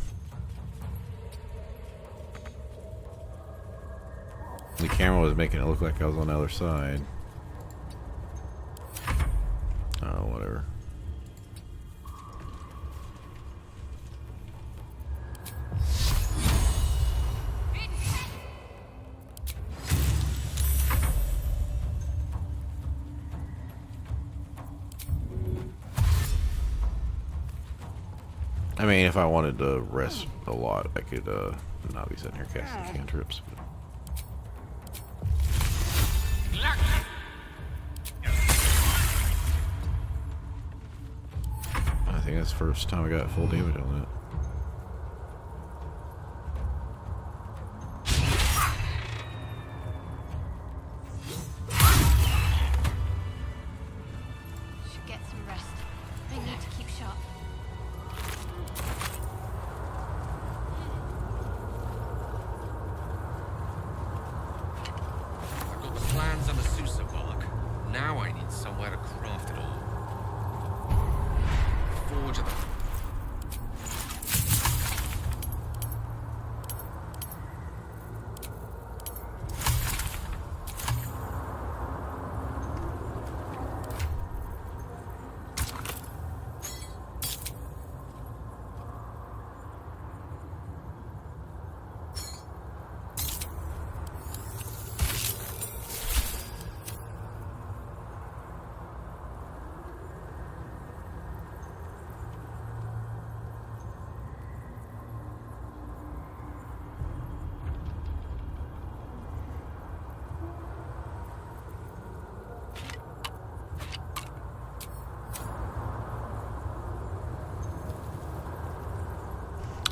The camera was making it look like I was on the other side. Oh, whatever. I mean, if I wanted to rest a lot, I could not be sitting here casting cantrips. But... I think that's the first time I got full damage on that. Should get some rest. I need to keep sharp. I've got the plans and the Sousa bark. Now I need somewhere to craft it all. Forge of the...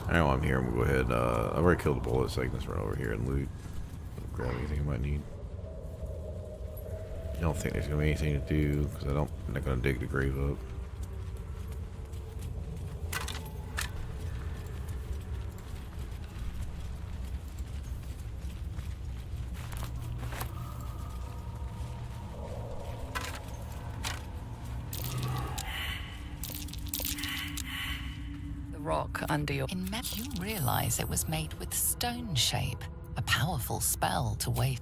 Alright, while I'm here, we'll go ahead. I've already killed a bullet, so I can just run over here and loot. Grab anything I might need. I don't think there's going to be anything to do, because I'm not going to dig the grave up. Rock under your... You realize it was made with stone shape. A powerful spell to wait.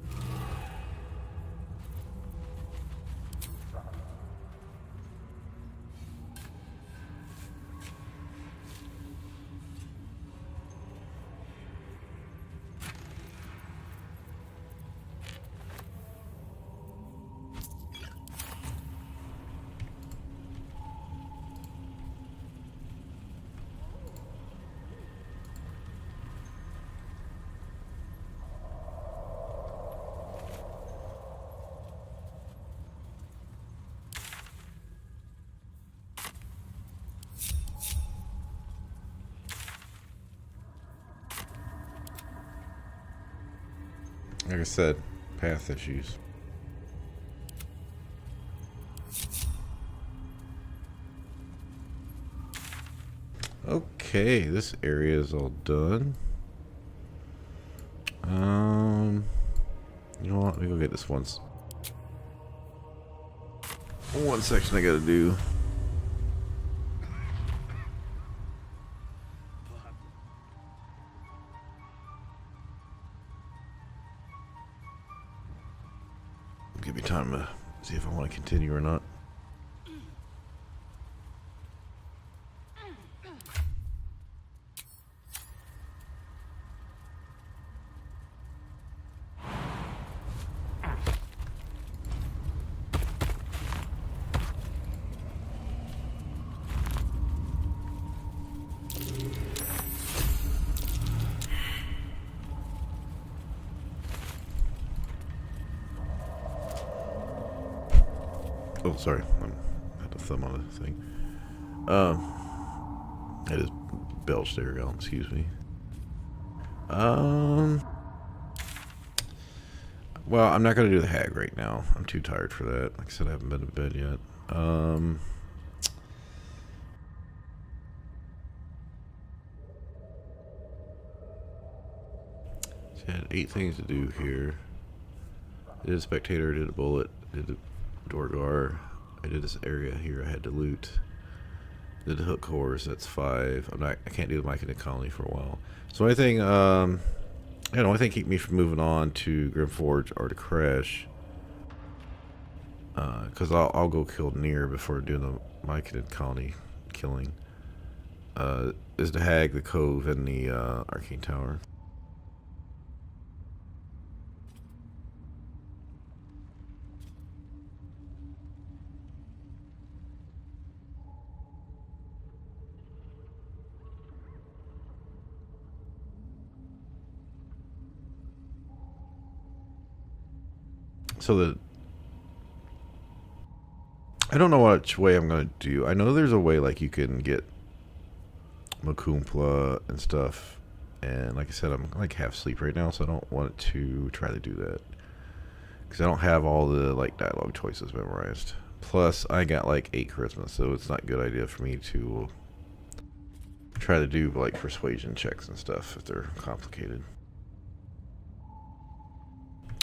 Like I said, path issues. Okay, this area is all done. You know what? Let me go get this once. One section I gotta do. Give me time to see if I want to continue or not. Oh, sorry. I had a thumb on the thing. It is belched there, y'all. Excuse me. Well, I'm not gonna do the hag right now. I'm too tired for that. Like I said, I haven't been to bed yet. So I had 8 things to do here. I did a spectator, I did a bullet, I did a Dorgar, I did this area here I had to loot. Did the hook horse, that's 5. I can't do the Myconid colony for a while. So anything the only thing keep me from moving on to Grimforge or to Crash, because I'll go kill Nier before doing the Myconid colony killing, is the Hag, the Cove, and the Arcane Tower. So I don't know which way I'm going to do. I know there's a way like you can get Makumpla and stuff. And like I said, I'm like half asleep right now, so I don't want to try to do that. Because I don't have all the like dialogue choices memorized. Plus, I got like 8 charisma, so it's not a good idea for me to try to do like persuasion checks and stuff if they're complicated.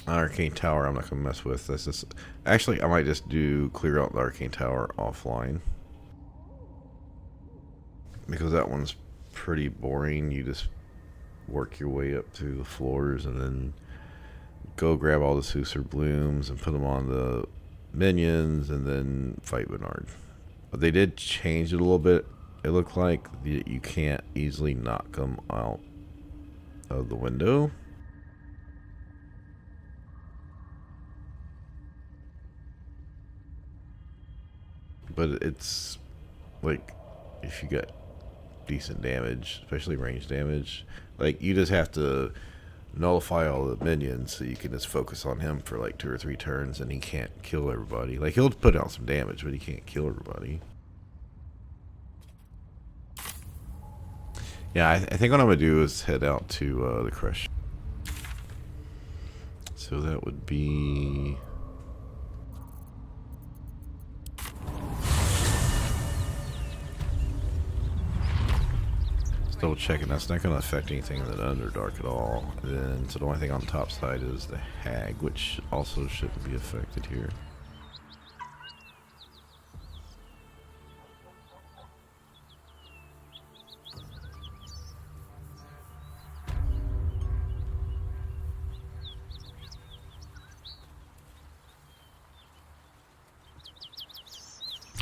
Arcane Tower I'm not going to mess with. This is actually, I might just clear out the Arcane Tower offline, because that one's pretty boring. You just work your way up through the floors and then go grab all the Susur blooms and put them on the minions and then fight Bernard. But they did change it a little bit. It looked like you can't easily knock them out of the window. But it's like, if you got decent damage, especially range damage, like you just have to nullify all the minions so you can just focus on him for like 2 or 3 turns and he can't kill everybody. Like he'll put out some damage, but he can't kill everybody. Yeah, I think what I'm going to do is head out to the Crush. So that would be... Double checking, that's not going to affect anything in the Underdark at all. And then, so the only thing on the top side is the Hag, which also shouldn't be affected here.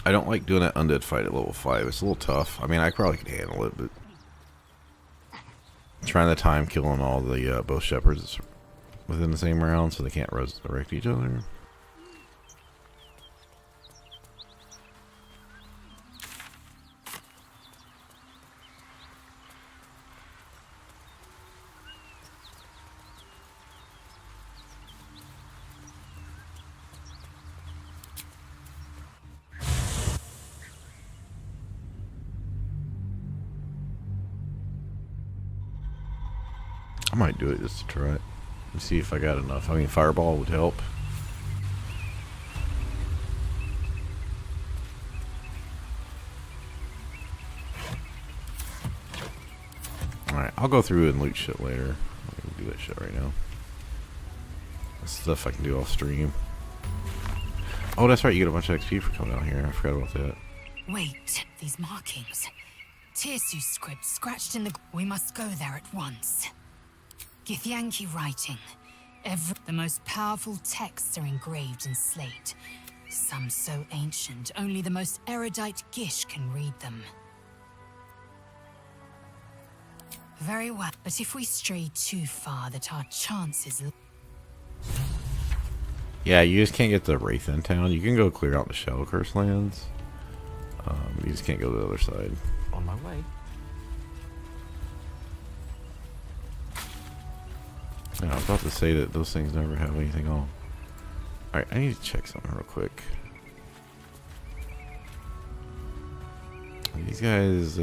I don't like doing that undead fight at level 5. It's a little tough. I mean, I probably could handle it, but trying to time killing all the both shepherds within the same round so they can't resurrect each other. I might do it just to try it. Let me see if I got enough. I mean, fireball would help. Alright, I'll go through and loot shit later. I'm gonna do that shit right now. That's stuff I can do off stream. Oh, that's right, you get a bunch of XP for coming out here. I forgot about that. Wait, these markings. Tirsu script scratched in the... We must go there at once. Githyanki writing. The most powerful texts are engraved in slate. Some so ancient, only the most erudite Gish can read them. Very well, but if we stray too far, that our chances... Yeah, you just can't get to Wraithen Town. You can go clear out the Shadow Curse lands. You just can't go to the other side. On my way. Yeah, I was about to say that those things never have anything on. Alright, I need to check something real quick. These guys,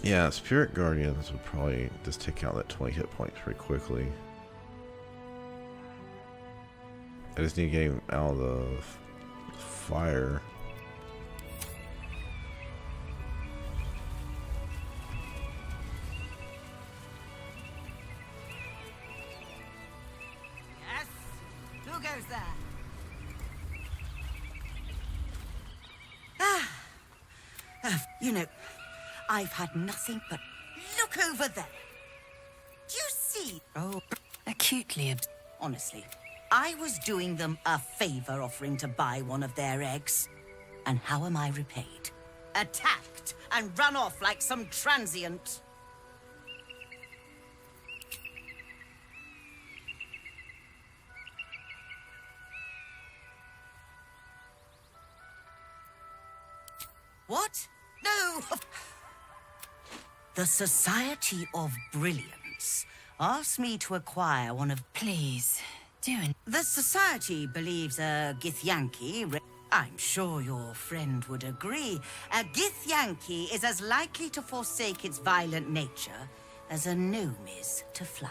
yeah, Spirit Guardians would probably just take out that 20 hit points pretty quickly. I just need to get him out of the fire. Yes? Who goes there? You know, I've had nothing but... Look over there! Do you see? Oh, acutely Honestly, I was doing them a favor offering to buy one of their eggs. And how am I repaid? Attacked and run off like some transient. What? No! The Society of Brilliance asked me to acquire one of... Please, do it. The Society believes a Githyanki... I'm sure your friend would agree. A Githyanki is as likely to forsake its violent nature as a gnome is to fly.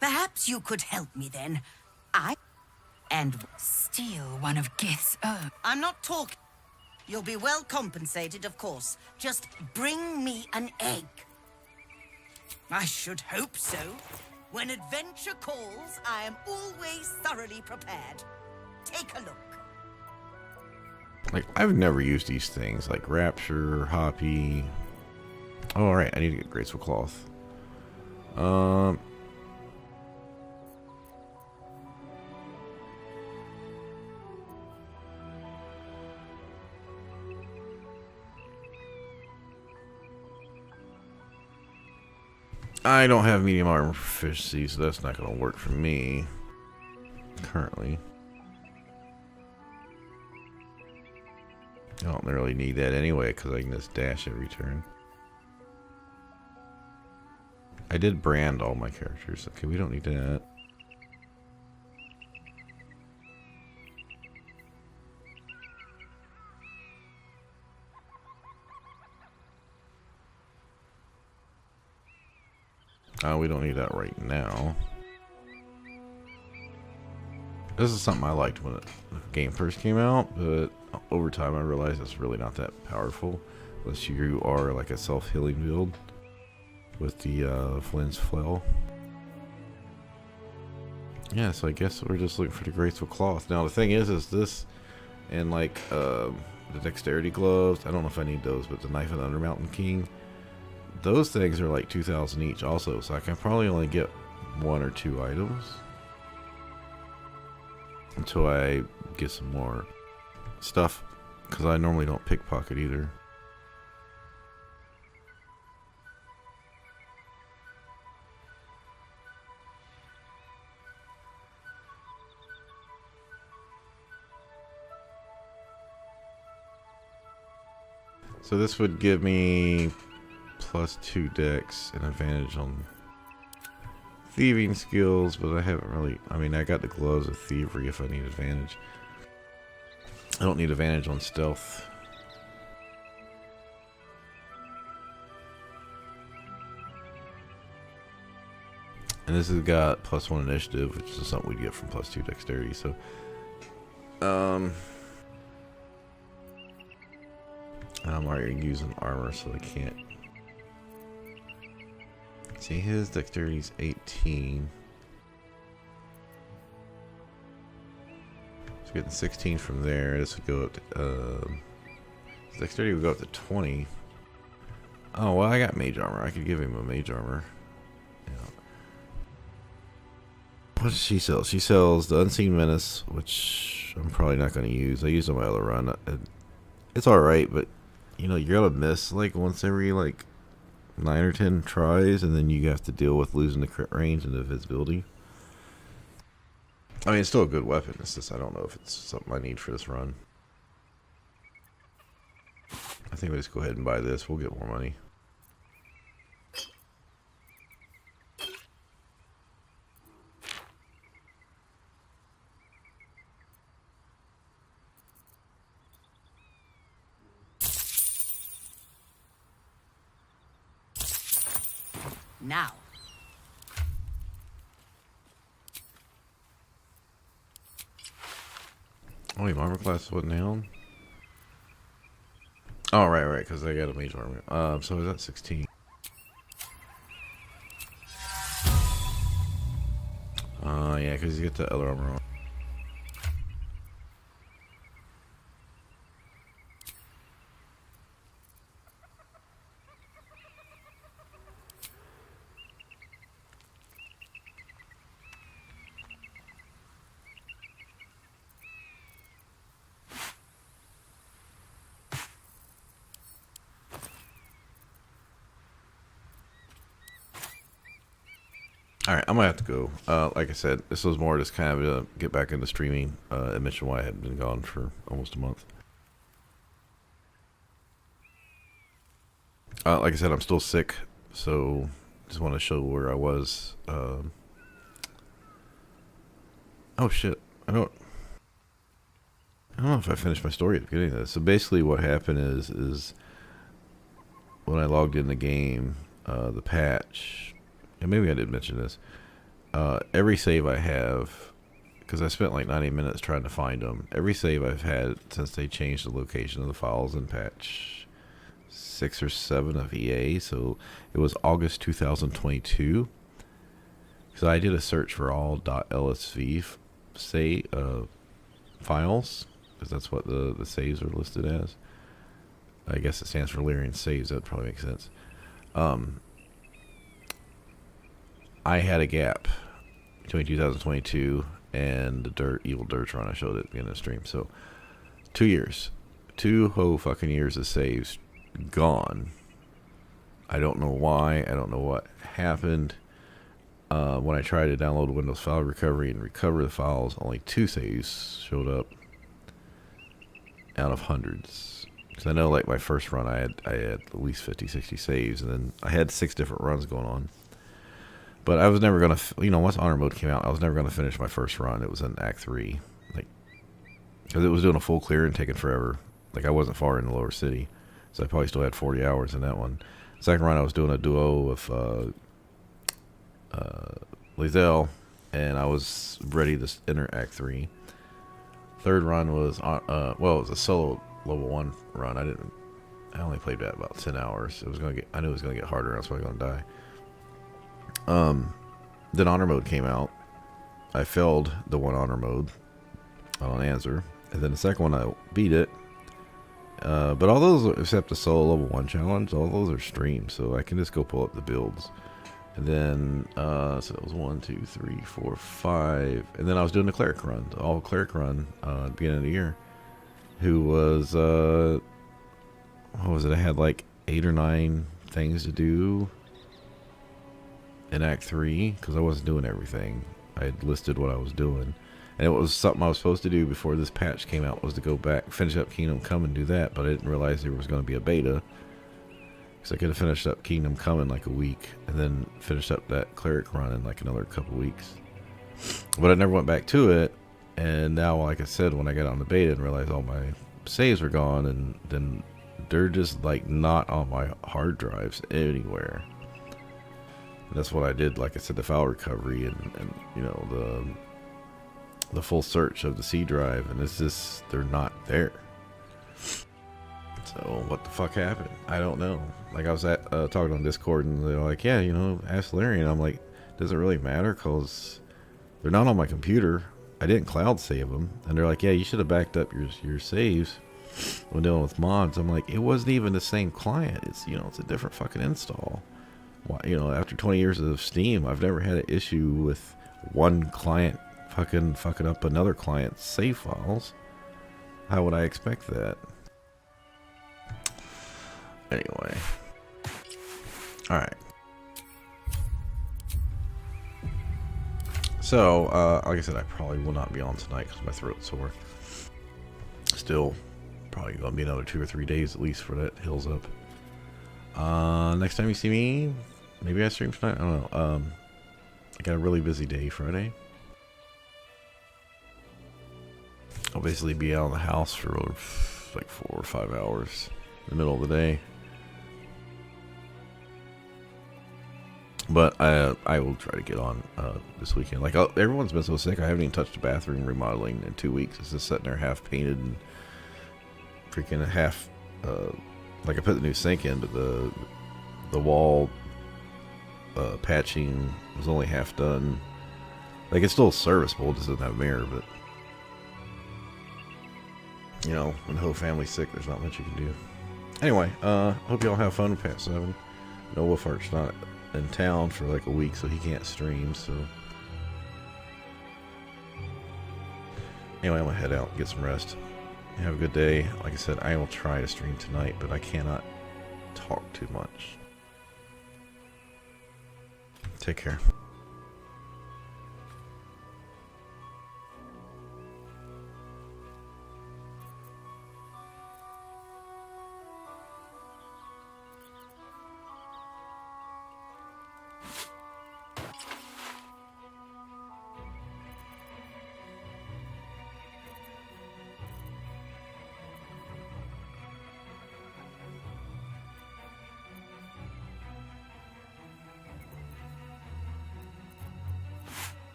Perhaps you could help me then. And Steal one of Gith's own. I'm not talking. You'll be well compensated, of course. Just bring me an egg. I should hope so. When adventure calls, I am always thoroughly prepared. Take a look. Like, I've never used these things, like Rapture, Hoppy. Oh, alright, I need to get Graceful Cloth. I don't have medium armor proficiency, so that's not going to work for me currently. I don't really need that anyway because I can just dash every turn. I did brand all my characters. Okay, we don't need that. We don't need that right now. This is something I liked when the game first came out, but over time I realized it's really not that powerful unless you are like a self-healing build with the Flynn's Flail. Yeah, so I guess we're just looking for the Graceful Cloth. Now the thing is this and like the Dexterity Gloves, I don't know if I need those, but the Knife of the Undermountain King, those things are like 2,000 each also, so I can probably only get 1 or 2 items until I get some more stuff, because I normally don't pickpocket either. So this would give me +2 dex and advantage on thieving skills, but I haven't really. I mean, I got the gloves of thievery if I need advantage. I don't need advantage on stealth. And this has got +1 initiative, which is something we get from +2 dexterity. So, I'm already using armor, so I can't. See, his dexterity is 18. So getting 16 from there. This would go up to, his dexterity would go up to 20. Oh, well, I got mage armor. I could give him a mage armor. Yeah. What does she sell? She sells the Unseen Menace, which I'm probably not going to use. I used on my other run. It's alright, but, you know, you're going to miss, like, once every, like, 9 or 10 tries, and then you have to deal with losing the crit range and the visibility. I mean, it's still a good weapon. It's just I don't know if it's something I need for this run. I think we just go ahead and buy this. We'll get more money. Now. Oh, wait, my armor class wasn't down? Oh, right, because I got a mage armor. So is that 16? Yeah, because you get the other armor on. Alright, I'm gonna have to go. Like I said, this was more just kind of to get back into streaming. I mentioned why I had been gone for almost a month. Like I said, I'm still sick, so just want to show where I was. Oh shit, I don't know if I finished my story at the beginning of this. So basically what happened is when I logged in the game, the patch, and maybe I did mention this, every save I have, because I spent like 90 minutes trying to find them, every save I've had since they changed the location of the files in patch 6 or 7 of EA, so it was August 2022. So I did a search for all .lsv files, because that's what the saves are listed as. I guess it stands for Lyrian saves. That probably makes sense. I had a gap between 2022 and the Evil Dirt run I showed at the beginning of the stream. So 2 years, 2 whole fucking years of saves gone. I don't know why. I don't know what happened. When I tried to download Windows File Recovery and recover the files, only 2 saves showed up out of hundreds. Because I know, like, my first run, I had at least 50, 60 saves, and then I had 6 different runs going on. But I was never going to, you know, once Honor Mode came out, I was never going to finish my first run. It was in Act 3. Like, because it was doing a full clear and taking forever. Like, I wasn't far in the lower city. So I probably still had 40 hours in that one. Second run, I was doing a duo with Lazelle, and I was ready to enter Act 3. Third run was, well, it was a solo level 1 run. I only played that about 10 hours. I knew it was going to get harder. I was probably going to die. Then Honor Mode came out. I failed the one Honor Mode on Anzer, and then the second one I beat it. But all those, except the solo level 1 challenge, all those are streamed, so I can just go pull up the builds. And then, so it was 1, 2, 3, 4, 5, and then I was doing the cleric run, the all cleric run at the beginning of the year. Who was, what was it? I had like 8 or 9 things to do in Act 3, because I wasn't doing everything. I had listed what I was doing, and it was something I was supposed to do before this patch came out, was to go back, finish up Kingdom Come and do that, but I didn't realize there was going to be a beta, Because I could have finished up Kingdom Come in like a week, and then finished up that Cleric run in like another couple weeks. But I never went back to it, and now, like I said, when I got on the beta and realized all my saves were gone, and then they're just like not on my hard drives anywhere. And that's what I did, like I said, the file recovery and you know, the full search of the C drive, and it's just, they're not there. So what the fuck happened? I don't know. Like, I was talking on Discord, and they're like, yeah, you know, ask Larry. And I'm like, doesn't really matter, because they're not on my computer. I didn't cloud save them. And they're like, yeah, you should have backed up your saves when dealing with mods. I'm like, it wasn't even the same client. It's, you know, it's a different fucking install. Why, you know, after 20 years of Steam, I've never had an issue with one client fucking up another client's save files. How would I expect that? Anyway. Alright. So, like I said, I probably will not be on tonight because my throat's sore. Still, probably going to be another 2 or 3 days at least for that Hills Up. Next time you see me, maybe I stream tonight. I don't know. I got a really busy day Friday. I'll basically be out of the house for like 4 or 5 hours in the middle of the day. But I will try to get on this weekend. Like, everyone's been so sick, I haven't even touched the bathroom remodeling in 2 weeks. It's just sitting there half painted and freaking half. Like, I put the new sink in, but the wall patching was only half done. Like, it's still serviceable, it just doesn't have a mirror, but you know, when the whole family's sick, there's not much you can do. Anyway, hope y'all have fun with Pat 7. No, Wolfart's not in town for like a week, so he can't stream, so anyway, I'm gonna head out and get some rest. Have a good day. Like I said, I will try to stream tonight, but I cannot talk too much. Take care.